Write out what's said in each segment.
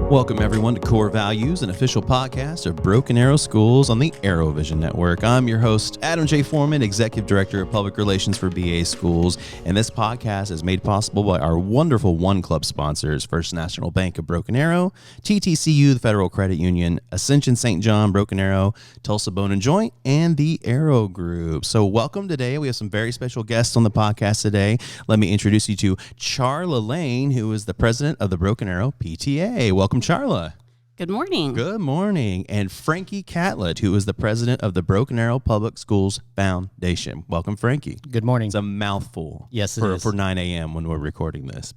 Welcome, everyone, to Core Values, an official podcast of Broken Arrow Schools on the Arrow Vision Network. I'm your host, Adam J. Foreman, Executive Director of Public Relations for BA Schools, and this podcast is made possible by our wonderful One Club sponsors, First National Bank of Broken Arrow, TTCU, the Federal Credit Union, Ascension St. John, Broken Arrow, Tulsa Bone and Joint, and the Arrow Group. So welcome today. We have some very special guests on the podcast today. Let me introduce you to Charla Lane, who is the president of the Broken Arrow PTA. Welcome, Charla. Good morning. Good morning. And Frankie Catlett, who is the president of the Broken Arrow Public Schools Foundation. Welcome, Frankie. Good morning. It's a mouthful. Yes, it is. For 9 a.m. when we're recording this.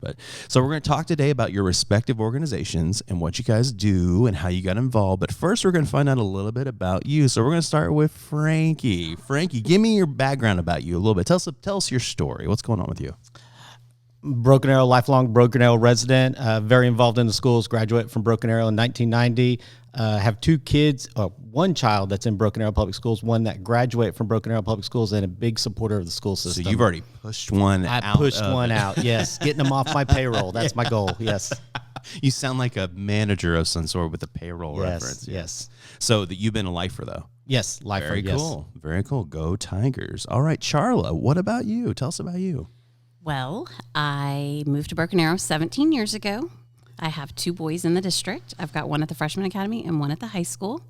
So we're going to talk today about your respective organizations and what you guys do and how you got involved. But first, we're going to find out a little bit about you. So we're going to start with Frankie. Frankie, give me your background about you a little bit. Tell us your story. What's going on with you? Broken Arrow, lifelong Broken Arrow resident, very involved in the schools, graduate from Broken Arrow in 1990. Have two kids, one child that's in Broken Arrow Public Schools, one that graduated from Broken Arrow Public Schools, and a big supporter of the school system. So you've already pushed one out. I pushed one out, yes. Getting them off my payroll. That's my goal, yes. You sound like a manager of some sort with a payroll reference. Yes. So that you've been a lifer, though. Yes, lifer, Very yes. cool. Very cool. Go Tigers. All right, Charla, what about you? Tell us about you. Well, I moved to Broken Arrow 17 years ago. I have two boys in the district. I've got one at the freshman academy and one at the high school.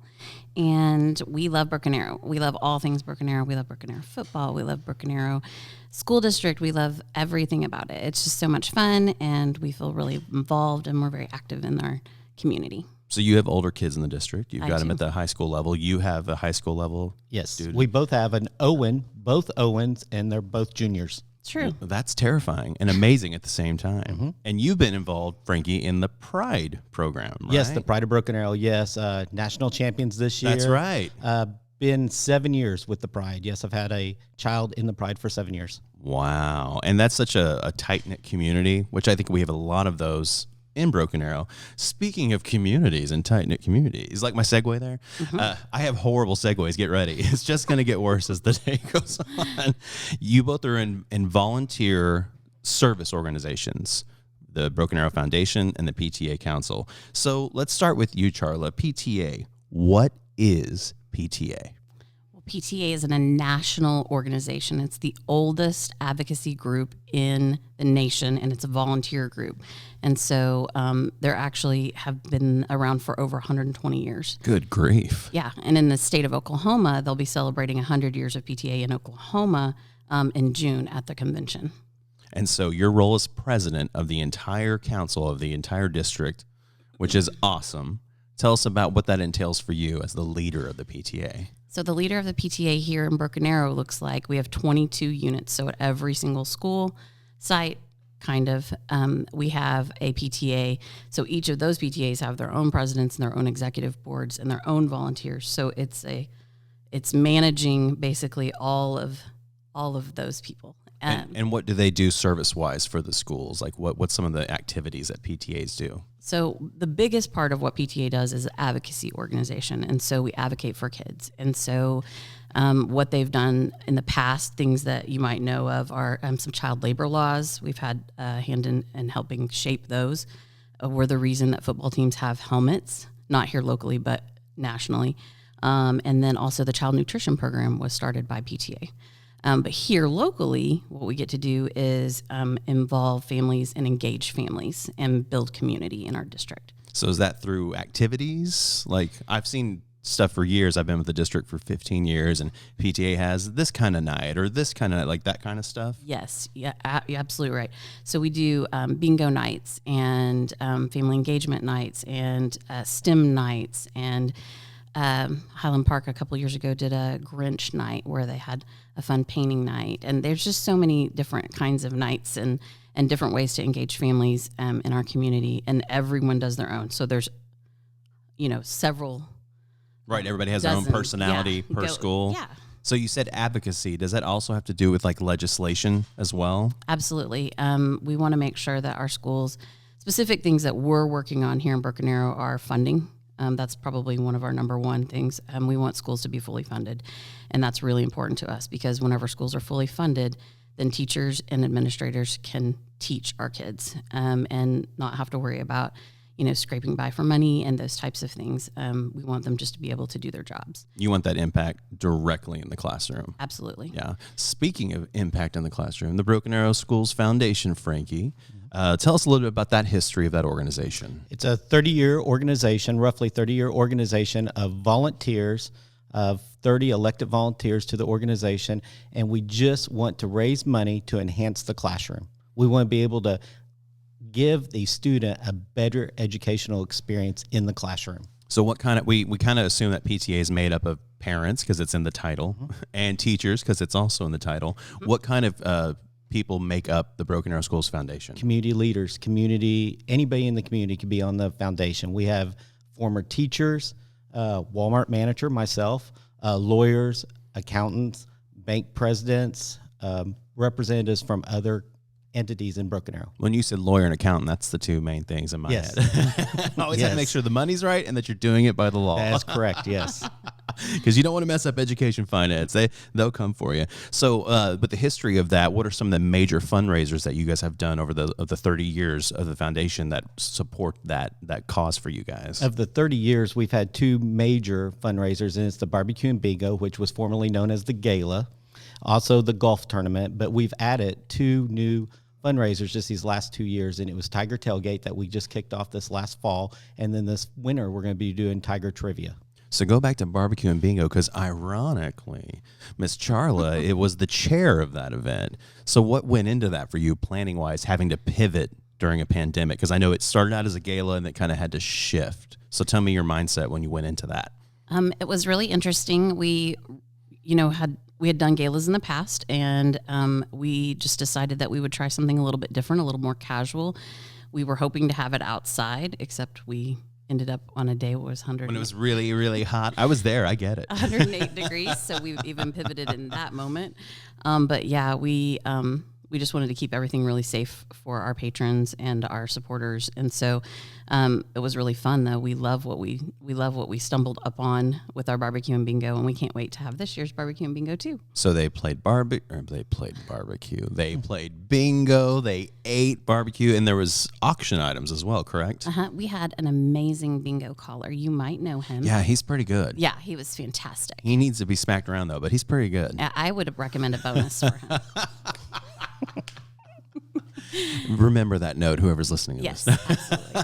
And we love Broken Arrow. We love all things Broken Arrow. We love Broken Arrow football. We love Broken Arrow School District. We love everything about it. It's just so much fun, and we feel really involved, and we're very active in our community. So you have older kids in the district. You've I got them do. at the high school level. You have a high school level. Yes, student. we both have an Owen, both Owens, and they're both juniors. True. That's terrifying and amazing at the same time. Mm-hmm. And you've been involved, Frankie, in the Pride program, right? Yes, the Pride of Broken Arrow, yes. National champions this year. That's right. Been 7 years with the Pride. Yes, I've had a child in the Pride for 7 years. Wow. And that's such a tight-knit community, which I think we have a lot of those in Broken Arrow. Speaking of communities and tight-knit communities, like my segue there, I have horrible segues. Get ready. It's just going to get worse as the day goes on. You both are in volunteer service organizations, the Broken Arrow Foundation and the PTA Council. So let's start with you, Charla. PTA. What is PTA? PTA is a national organization. It's the oldest advocacy group in the nation, and it's a volunteer group. And so there actually have been around for over 120 years. Good grief. Yeah, and in the state of Oklahoma, they'll be celebrating 100 years of PTA in Oklahoma in June at the convention. And so your role as president of the entire council of the entire district, which is awesome. Tell us about what that entails for you as the leader of the PTA. So the leader of the PTA here in Broken Arrow looks like we have 22 units. So at every single school site, we have a PTA. So each of those PTAs have their own presidents and their own executive boards and their own volunteers. So it's managing basically all of those people. And what do they do service-wise for the schools? Like what's some of the activities that PTAs do? So the biggest part of what PTA does is an advocacy organization. And so we advocate for kids. And so what they've done in the past, things that you might know of are some child labor laws. We've had a hand in helping shape those. We're the reason that football teams have helmets, not here locally, but nationally. And then also the child nutrition program was started by PTA. But here locally, what we get to do is involve families and engage families and build community in our district. So is that through activities? Like I've seen stuff for years. I've been with the district for 15 years, and PTA has this kind of night or this kind of like that kind of stuff. Yes, yeah, you're absolutely right. So we do bingo nights and family engagement nights and STEM nights, and Highland Park a couple years ago did a Grinch night where they had a fun painting night. And there's just so many different kinds of nights and different ways to engage families in our community. And everyone does their own. So there's, several. Right. Everybody has their own personality per school. Yeah. So you said advocacy. Does that also have to do with like legislation as well? Absolutely. We want to make sure that our schools, specific things that we're working on here in Broken Arrow are funding. That's probably one of our number one things. We want schools to be fully funded. And that's really important to us because whenever schools are fully funded, then teachers and administrators can teach our kids and not have to worry about, scraping by for money and those types of things. We want them just to be able to do their jobs. You want that impact directly in the classroom. Absolutely. Yeah. Speaking of impact in the classroom, the Broken Arrow Schools Foundation, Frankie, tell us a little bit about that history of that organization. It's a 30-year organization, roughly 30-year organization of volunteers, of 30 elected volunteers to the organization, and we just want to raise money to enhance the classroom. We want to be able to give the student a better educational experience in the classroom. So what kind of, we kind of assume that PTA is made up of parents because it's in the title, and teachers because it's also in the title. What kind of people make up the Broken Arrow Schools Foundation? Community leaders, anybody in the community can be on the foundation. We have former teachers, Walmart manager, myself, lawyers, accountants, bank presidents, representatives from other entities in Broken Arrow. When you said lawyer and accountant, that's the two main things in my head. Always have to make sure the money's right and that you're doing it by the law. That's correct, yes. Because you don't want to mess up education finance. They'll come for you. So, but the history of that, what are some of the major fundraisers that you guys have done over the 30 years of the foundation that support that cause for you guys? Of the 30 years, we've had two major fundraisers, and it's the Barbecue and Bingo, which was formerly known as the Gala, also the golf tournament, but we've added two new fundraisers just these last 2 years, and it was Tiger Tailgate that we just kicked off this last fall, and then this winter we're going to be doing Tiger Trivia. So go back to Barbecue and Bingo, because ironically, Miss Charla, it was the chair of that event. So what went into that for you planning-wise, having to pivot during a pandemic? Because I know it started out as a gala and it kind of had to shift. So tell me your mindset when you went into that. It was really interesting. We had done galas in the past, and we just decided that we would try something a little bit different, a little more casual. We were hoping to have it outside, except we ended up on a day where it was 100. When it was really, really hot. I was there. I get it. 108 degrees, so we even pivoted in that moment. But yeah, we just wanted to keep everything really safe for our patrons and our supporters, and so it was really fun. Though we love what we stumbled upon with our Barbecue and Bingo, and we can't wait to have this year's Barbecue and Bingo too. So they played barbecue. They played bingo. They ate barbecue, and there was auction items as well. Correct? We had an amazing bingo caller. You might know him. Yeah, he's pretty good. Yeah, he was fantastic. He needs to be smacked around though, but he's pretty good. I would recommend a bonus for him. Remember that note, whoever's listening to yes, this. Absolutely.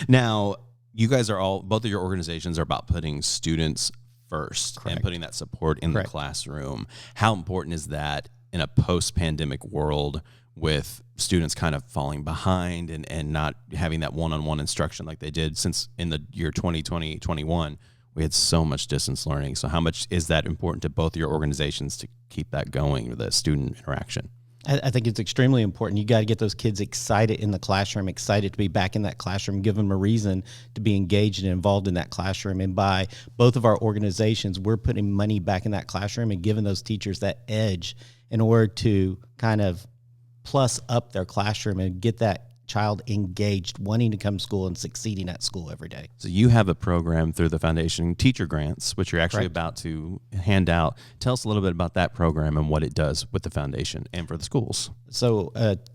Now, you guys are both of your organizations are about putting students first. Correct. And putting that support in Correct. the classroom. How important is that in a post-pandemic world with students kind of falling behind and not having that one-on-one instruction like they did since in the year 2020-21? We had so much distance learning. So how much is that important to both your organizations to keep that going, the student interaction? I think it's extremely important. You got to get those kids excited in the classroom, excited to be back in that classroom, give them a reason to be engaged and involved in that classroom. And by both of our organizations, we're putting money back in that classroom and giving those teachers that edge in order to kind of plus up their classroom and get that child engaged, wanting to come to school and succeeding at school every day. So you have a program through the foundation, Teacher Grants, which you're actually Correct. about to hand out. Tell us a little bit about that program and what it does with the foundation and for the schools. So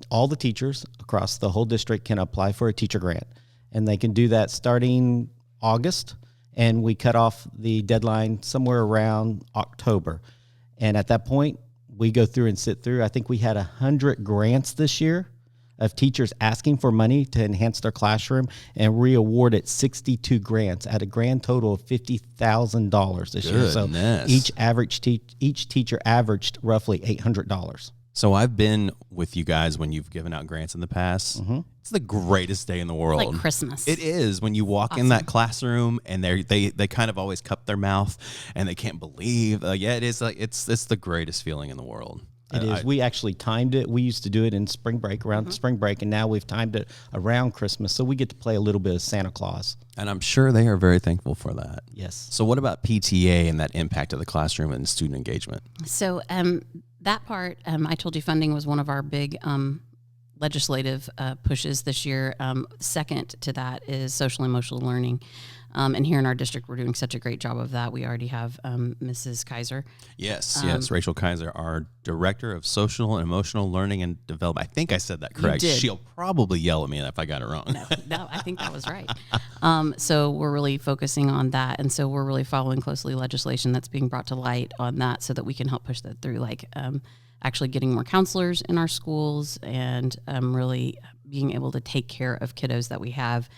all the teachers across the whole district can apply for a teacher grant, and they can do that starting August, and we cut off the deadline somewhere around October. And at that point, we go through and sit through. I think we had 100 grants this year of teachers asking for money to enhance their classroom, and we awarded 62 grants at a grand total of $50,000 this year. So each teacher averaged roughly $800. So I've been with you guys when you've given out grants in the past. Mm-hmm. It's the greatest day in the world. Like Christmas. It is when you walk in that classroom and they kind of always cup their mouth and they can't believe. It is like it's the greatest feeling in the world. It is. We actually timed it. We used to do it in spring break, around spring break, and now we've timed it around Christmas, so we get to play a little bit of Santa Claus. And I'm sure they are very thankful for that. Yes. So what about PTA and that impact of the classroom and student engagement? So that part, I told you funding was one of our big legislative pushes this year. Second to that is social emotional learning. And here in our district, we're doing such a great job of that. We already have Mrs. Kaiser. Yes, Rachel Kaiser, our Director of Social and Emotional Learning and Development. I think I said that correct. You did. She'll probably yell at me if I got it wrong. No, I think that was right. So we're really focusing on that. And so we're really following closely legislation that's being brought to light on that so that we can help push that through, like actually getting more counselors in our schools and really being able to take care of kiddos that we have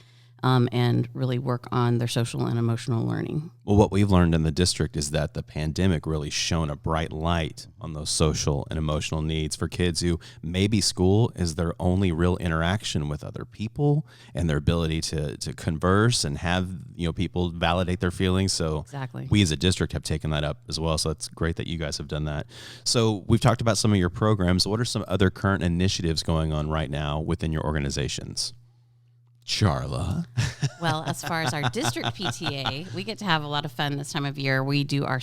and really work on their social and emotional learning. Well, what we've learned in the district is that the pandemic really shone a bright light on those social and emotional needs for kids who maybe school is their only real interaction with other people and their ability to converse and have, people validate their feelings. So exactly. We as a district have taken that up as well. So it's great that you guys have done that. So we've talked about some of your programs. What are some other current initiatives going on right now within your organizations? Charla. Well, as far as our district PTA, we get to have a lot of fun this time of year. We do our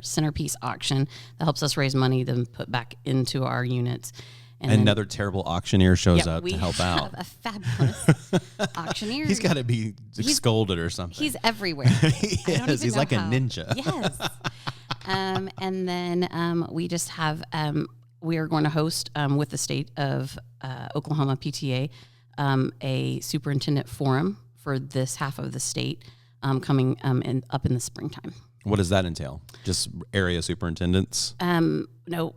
centerpiece auction that helps us raise money to put back into our units. And another terrible auctioneer shows up to help out. We have a fabulous auctioneer. He's got to be scolded or something. He's everywhere. He is. He's like a ninja. Yes. And then we just have, we are going to host with the state of Oklahoma PTA a superintendent forum for this half of the state coming up in the springtime. What does that entail? Just area superintendents? No,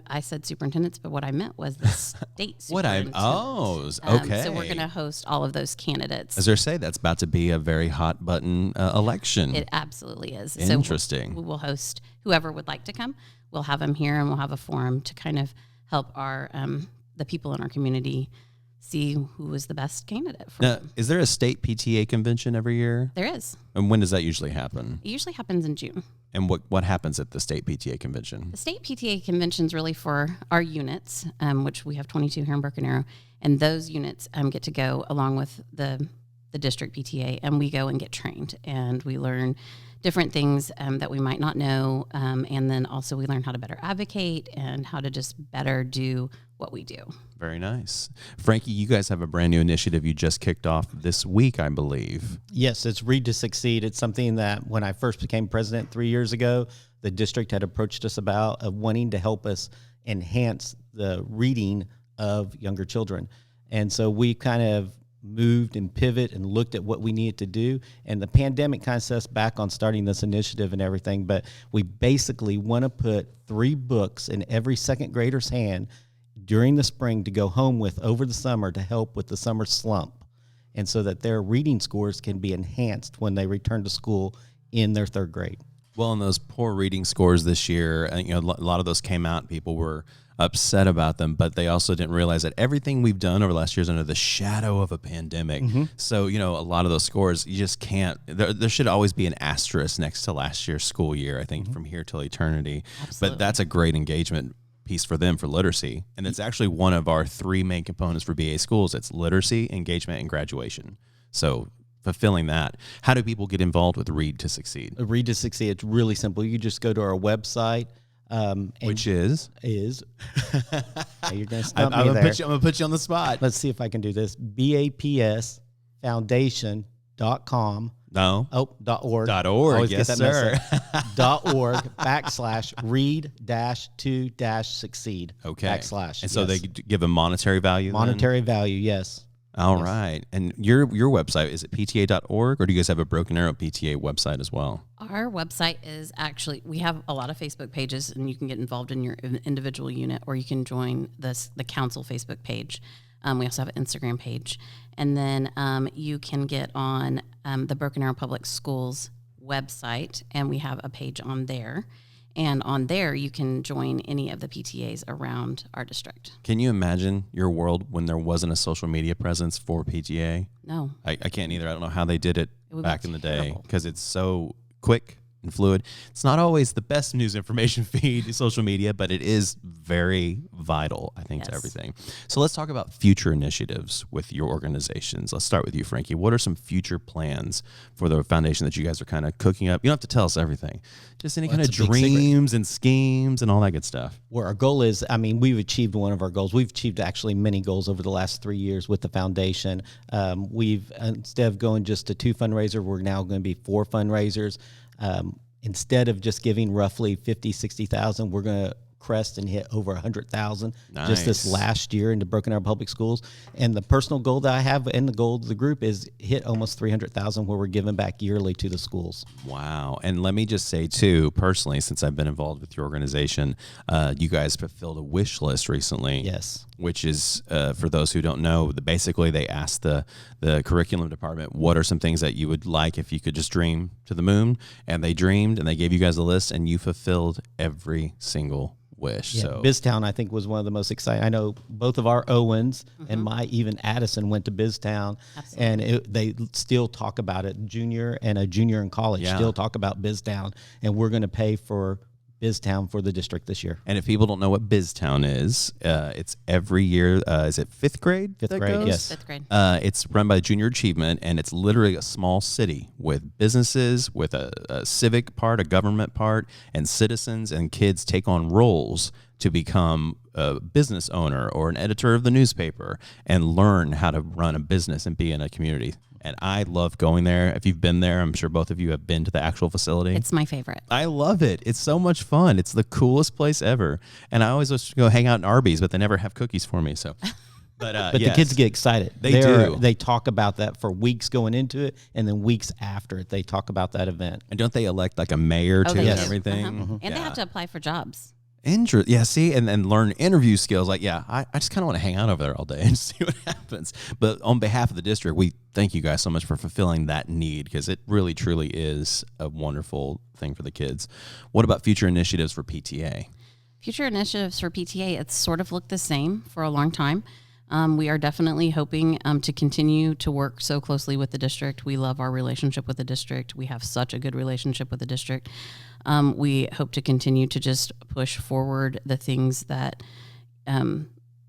I said superintendents, but what I meant was the state superintendent. Okay. So we're going to host all of those candidates. As I say, that's about to be a very hot button election. It absolutely is. Interesting. So we will host whoever would like to come. We'll have them here, and we'll have a forum to kind of help our the people in our community see who is the best candidate for them. Is there a state PTA convention every year? There is. And when does that usually happen? It usually happens in June. And what happens at the state PTA convention? The state PTA convention is really for our units, which we have 22 here in Broken Arrow, and those units get to go along with the district PTA, and we go and get trained, and we learn different things that we might not know, and then also we learn how to better advocate and how to just better do what we do. Very nice. Frankie, you guys have a brand new initiative you just kicked off this week, I believe. Yes, it's Read to Succeed. It's something that when I first became president 3 years ago, the district had approached us about wanting to help us enhance the reading of younger children. And so we kind of moved and pivot and looked at what we needed to do. And the pandemic kind of set us back on starting this initiative and everything. But we basically want to put 3 books in every second grader's hand during the spring to go home with over the summer to help with the summer slump, and so that their reading scores can be enhanced when they return to school in their 3rd grade. Well, in those poor reading scores this year, a lot of those came out. People were upset about them, but they also didn't realize that everything we've done over the last year is under the shadow of a pandemic. Mm-hmm. So, a lot of those scores, you just can't, there should always be an asterisk next to last year's school year, I think, from here till eternity. Absolutely. But that's a great engagement piece for them for literacy. And it's actually one of our 3 main components for BA schools. It's literacy, engagement, and graduation. So fulfilling that. How do people get involved with Read to Succeed? Read to Succeed, it's really simple. You just go to our website. Which is? You're going to stump me there. I'm going to put you on the spot. Let's see if I can do this. BAPSfoundation.com. No. .org. .org, yes, sir. .org /read-to-succeed. Okay. /. And so they give a monetary value Monetary value, yes. All right. And your website, is it pta.org, or do you guys have a Broken Arrow PTA website as well? Our website is actually, we have a lot of Facebook pages, and you can get involved in your individual unit, or you can join the council Facebook page. We also have an Instagram page. And then you can get on the Broken Arrow Public Schools website, and we have a page on there. And on there, you can join any of the PTAs around our district. Can you imagine your world when there wasn't a social media presence for PTA? No. I can't either. I don't know how they did it back in the day, because it's so quick and fluid. It's not always the best news information feed, social media, but it is very vital, I think, to everything. So let's talk about future initiatives with your organizations. Let's start with you, Frankie. What are some future plans for the foundation that you guys are kind of cooking up? You don't have to tell us everything. Just any kind of dreams and schemes and all that good stuff. Where our goal is, I mean, we've achieved one of our goals. We've achieved actually many goals over the last 3 years with the foundation. We've, instead of going just to 2 fundraisers, we're now going to be 4 fundraisers. Instead of just giving roughly 50, 60,000, we're going to crest and hit over 100,000 just this last year into Broken Arrow Public Schools. And the personal goal that I have and the goal of the group is hit almost 300,000 where we're giving back yearly to the schools. Wow. And let me just say too, personally, since I've been involved with your organization, you guys fulfilled a wish list recently. Yes. Which is, for those who don't know, basically they asked the curriculum department, what are some things that you would like if you could just dream to the moon? And they dreamed, and they gave you guys a list, and you fulfilled every single wish. Yeah, so Biztown, I think, was one of the most exciting. I know both of our Owens and my even Addison went to Biztown, and they still talk about it. Junior and a junior in college still talk about Biztown, and we're going to pay for Biztown for the district this year. And if people don't know what Biztown is, it's every year. Is it 5th grade? 5th grade, yes. 5th grade. It's run by Junior Achievement, and it's literally a small city with businesses, with a civic part, a government part, and citizens and kids take on roles to become a business owner or an editor of the newspaper and learn how to run a business and be in a community. And I love going there. If you've been there, I'm sure both of you have been to the actual facility. It's my favorite. I love it. It's so much fun. It's the coolest place ever. And I always wish to go hang out in Arby's, but they never have cookies for me. So, but the kids get excited. They do. They talk about that for weeks going into it, and then weeks after it, they talk about that event. And don't they elect like a mayor too and everything? And they have to apply for jobs. Yeah, see, and learn interview skills. Like, I just kind of want to hang out over there all day and see what happens. But on behalf of the district, we thank you guys so much for fulfilling that need, because it really, truly is a wonderful thing for the kids. What about future initiatives for PTA? Future initiatives for PTA, it's sort of looked the same for a long time. We are definitely hoping to continue to work so closely with the district. We love our relationship with the district. We have such a good relationship with the district. We hope to continue to just push forward the things that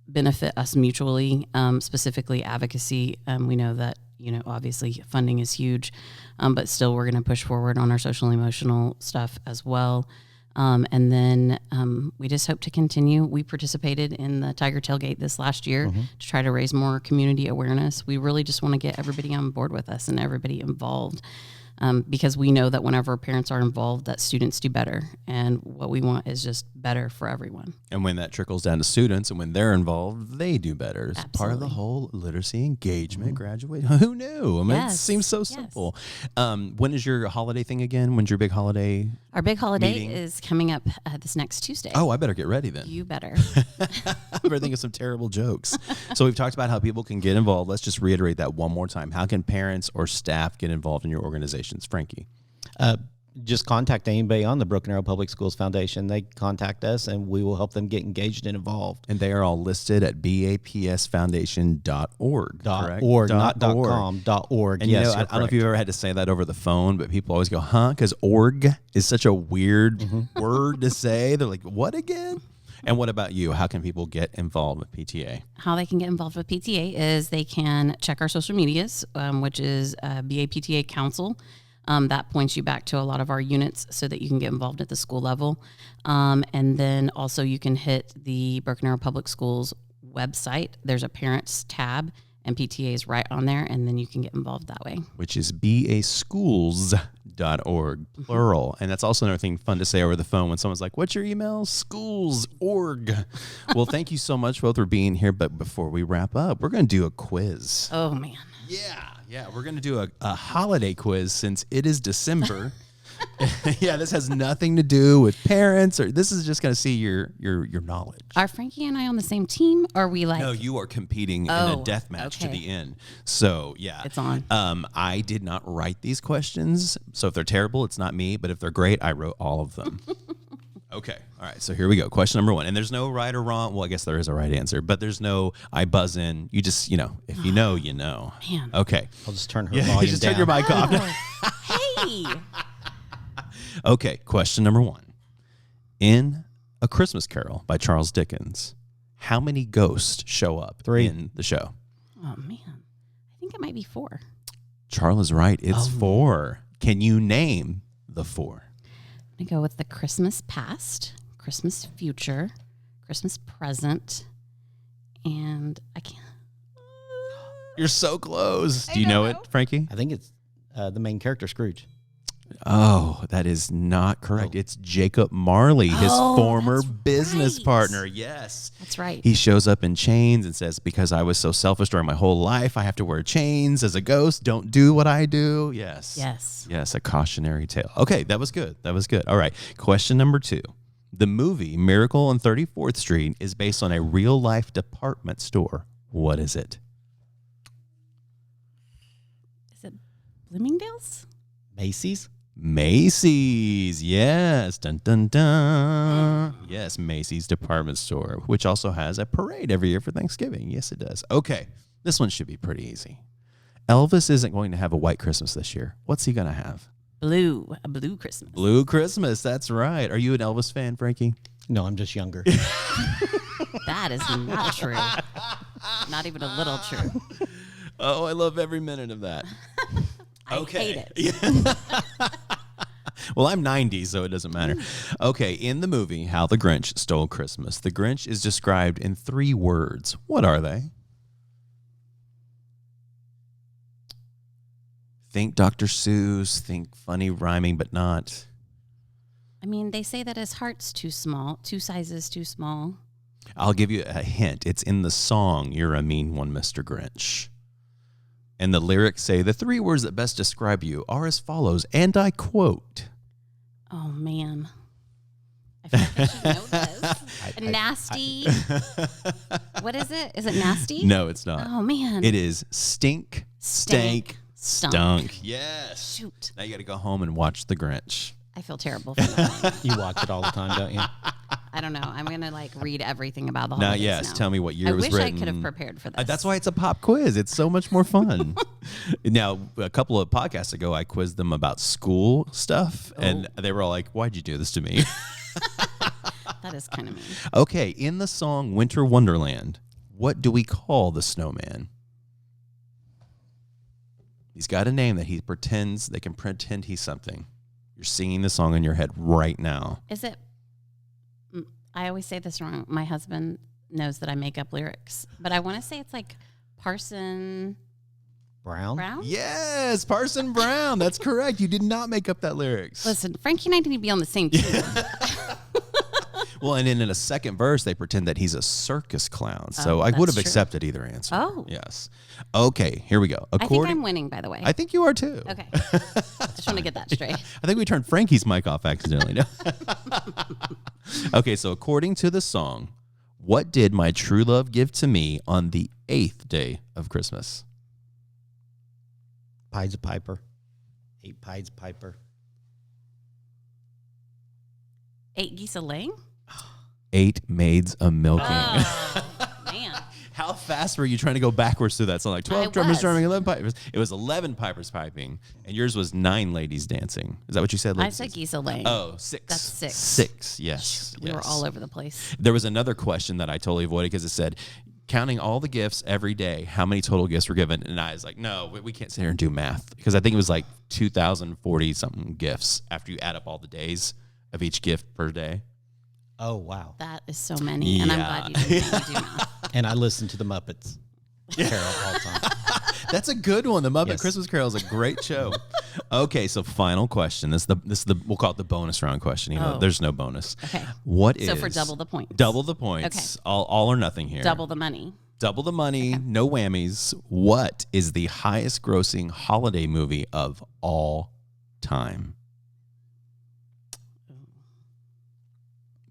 benefit us mutually, specifically advocacy. We know that, obviously funding is huge, but still we're going to push forward on our social and emotional stuff as well. And then we just hope to continue. We participated in the Tiger Tailgate this last year to try to raise more community awareness. We really just want to get everybody on board with us and everybody involved. Because we know that whenever parents are involved, that students do better. And what we want is just better for everyone. And when that trickles down to students and when they're involved, they do better. It's part of the whole literacy engagement graduate. Who knew? I mean, it seems so simple. When is your holiday thing again? When's your big holiday? Our big holiday meeting? is coming up this next Tuesday. Oh, I better get ready then. You better. I better think of some terrible jokes. So we've talked about how people can get involved. Let's just reiterate that one more time. How can parents or staff get involved in your organization? Frankie? Just contact anybody on the Broken Arrow Public Schools Foundation. They contact us, and we will help them get engaged and involved. And they are all listed at bapsfoundation.org. .org, not .com, .org. And yes, I don't know if you've ever had to say that over the phone, but people always go, huh? Because org is such a weird word to say. They're like, what again? And what about you? How can people get involved with PTA? How they can get involved with PTA is they can check our social medias, which is BAPTA Council. That points you back to a lot of our units so that you can get involved at the school level. And then also you can hit the Broken Arrow Public Schools website. There's a parents tab, and PTA is right on there, and then you can get involved that way. Which is baschools.org, plural. And that's also another thing fun to say over the phone when someone's like, what's your email? Schools.org. Well, thank you so much both for being here. But before we wrap up, we're going to do a quiz. Oh, man. Yeah, we're going to do a holiday quiz since it is December. Yeah, this has nothing to do with parents, or this is just going to see your knowledge. Are Frankie and I on the same team? Or are we like... No, you are competing in a death match to the end. So, yeah. It's on. I did not write these questions, so if they're terrible, it's not me, but if they're great, I wrote all of them. Okay. All right. So here we go. Question number 1. And there's no right or wrong. Well, I guess there is a right answer, but there's no I buzz in. You just, if you know, you know. Man. Okay. I'll just turn her volume just down. turn your mic off. Hey. Okay, question number 1. In A Christmas Carol by Charles Dickens, how many ghosts show up 3 in the show? Oh, man. I think it might be 4. Charla's right. It's 4. Can you name the 4? I'm going to go with the Christmas past, Christmas future, Christmas present, and I can't. You're so close. Do you know it, Frankie? I think it's the main character, Scrooge. Oh, that is not correct. It's Jacob Marley, his former business partner. Yes. That's right. He shows up in chains and says, because I was so selfish during my whole life, I have to wear chains as a ghost. Don't do what I do. Yes. Yes. Yes, a cautionary tale. Okay, that was good. That was good. All right. Question number 2. The movie Miracle on 34th Street is based on a real-life department store. What is it? Is it Bloomingdale's? Macy's? Macy's, yes. Dun, dun, dun. Yes, Macy's department store, which also has a parade every year for Thanksgiving. Yes, it does. Okay, this one should be pretty easy. Elvis isn't going to have a white Christmas this year. What's he going to have? A blue Christmas. Blue Christmas, that's right. Are you an Elvis fan, Frankie? No, I'm just younger. That is not true. Not even a little true. Oh, I love every minute of that. I hate it. Well, I'm 90, so it doesn't matter. Okay, in the movie How the Grinch Stole Christmas, the Grinch is described in 3 words. What are they? Think Dr. Seuss, think funny rhyming, but not. I mean, they say that his heart's too small, 2 sizes too small. I'll give you a hint. It's in the song, You're a Mean One, Mr. Grinch. And the lyrics say, the 3 words that best describe you are as follows, and I quote. Oh, man. I feel like I should know this. Nasty. What is it? Is it nasty? No, it's not. Oh, man. It is stink, stank, stunk. Yes. Shoot. Now you got to go home and watch The Grinch. I feel terrible for that. You watch it all the time, don't you? I don't know. I'm going to read everything about the holidays now. Tell me what year it was written. I wish I could have prepared for this. That's why it's a pop quiz. It's so much more fun. Now, a couple of podcasts ago, I quizzed them about school stuff, and they were all like, why'd you do this to me? That is kind of mean. Okay, in the song Winter Wonderland, what do we call the snowman? He's got a name that they can pretend he's something. You're singing the song in your head right now. Is it? I always say this wrong. My husband knows that I make up lyrics, but I want to say it's like Parson Brown? Yes, Parson Brown. That's correct. You did not make up that lyrics. Listen, Frankie and I need to be on the same team. Well, and in a second verse, they pretend that he's a circus clown. So I would have accepted either answer. Oh. Yes. Okay, here we go. I think I'm winning, by the way. I think you are too. Okay. I just want to get that straight. I think we turned Frankie's mic off accidentally. No? Okay, so according to the song, what did my true love give to me on the 8th day of Christmas? Pies a Piper. 8 pies a piper. 8 geese a laying? 8 maids a milking. Oh, man. How fast were you trying to go backwards through that song? Like 12 drummers was. drumming, 11 pipers. It was 11 pipers piping, and yours was 9 ladies dancing. Is that what you said? I said geese a laying. Oh, 6. That's 6. 6, yes. We were all over the place. There was another question that I totally avoided because it said, counting all the gifts every day, how many total gifts were given? And I was like, no, we can't sit here and do math because I think it was like 2,040-something gifts after you add up all the days of each gift per day. Oh, wow. That is so many, and I'm glad you didn't make me do math. And I listen to the Muppets Carol all the time. That's a good one. The Muppet Yes. Christmas Carol is a great show. Okay, so final question. This is the we'll call it the bonus round question. Even though there's no bonus. Okay. So for double the points. Double the points. Okay. All or nothing here. Double the money. Double the money. Okay. No whammies. What is the highest grossing holiday movie of all time?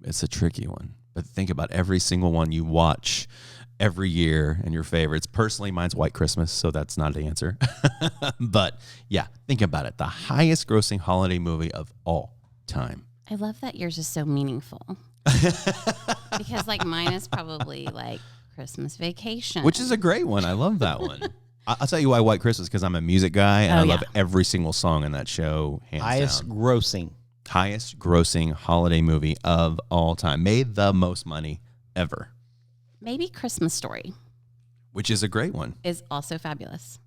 It's a tricky one, but think about every single one you watch every year and your favorites. Personally, mine's White Christmas, so that's not an answer. But yeah, think about it. The highest grossing holiday movie of all time. I love that yours is so meaningful. Because like mine is probably like Christmas Vacation. Which is a great one. I love that one. I'll tell you why White Christmas, because I'm a music guy and I love every single song in that show. Hands highest down. grossing. Highest grossing holiday movie of all time. Made the most money ever. Maybe Christmas Story Which is a great one. is also fabulous.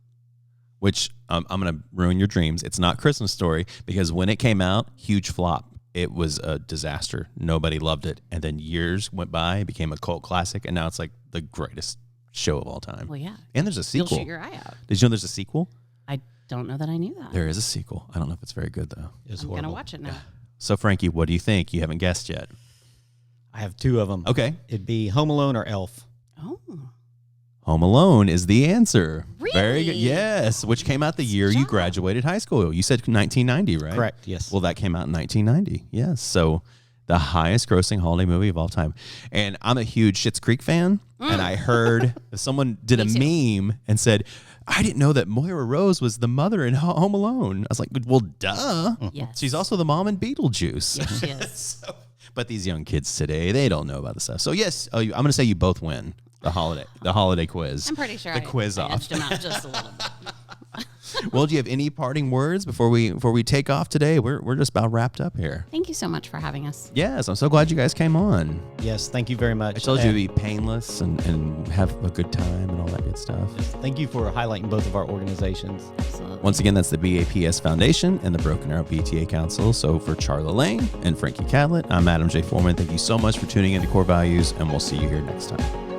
Which I'm going to ruin your dreams. It's not Christmas Story because when it came out, huge flop. It was a disaster. Nobody loved it. And then years went by, it became a cult classic, and now it's like the greatest show of all time. Well, yeah. And there's a You'll sequel. shoot your eye out. Did you know there's a sequel? I don't know that I knew that. There is a sequel. I don't know if it's very good, though. It's I'm going to horrible. watch it now. So, Frankie, what do you think? You haven't guessed yet. I have two of them. Okay. It'd be Home Alone or Elf. Oh. Home Alone is the answer. Really? Very good. Yes, which came out the year you job. graduated high school. You said 1990, right? Correct, yes. Well, that came out in 1990. Yes. So the highest grossing holiday movie of all time. And I'm a huge Schitt's Creek fan. And I heard someone did a meme and said, I didn't know that Moira Rose was the mother in Home Alone. I was like, well, duh. Yes. She's also the mom in Beetlejuice. Yes, she is. But these young kids today, they don't know about the stuff. So yes, I'm going to say you both win the holiday quiz. I'm pretty sure the quiz I off. edged him out just a little bit. Well, do you have any parting words before we take off today? We're just about wrapped up here. Thank you so much for having us. Yes, I'm so glad you guys came on. Yes, thank you very much. I told you to be painless and have a good time and all that good stuff. Thank you for highlighting both of our organizations. Absolutely. Once again, that's the BAPS Foundation and the Broken Arrow PTA Council. So for Charla Lane and Frankie Catlett, I'm Adam J. Foreman. Thank you so much for tuning into Core Values, and we'll see you here next time.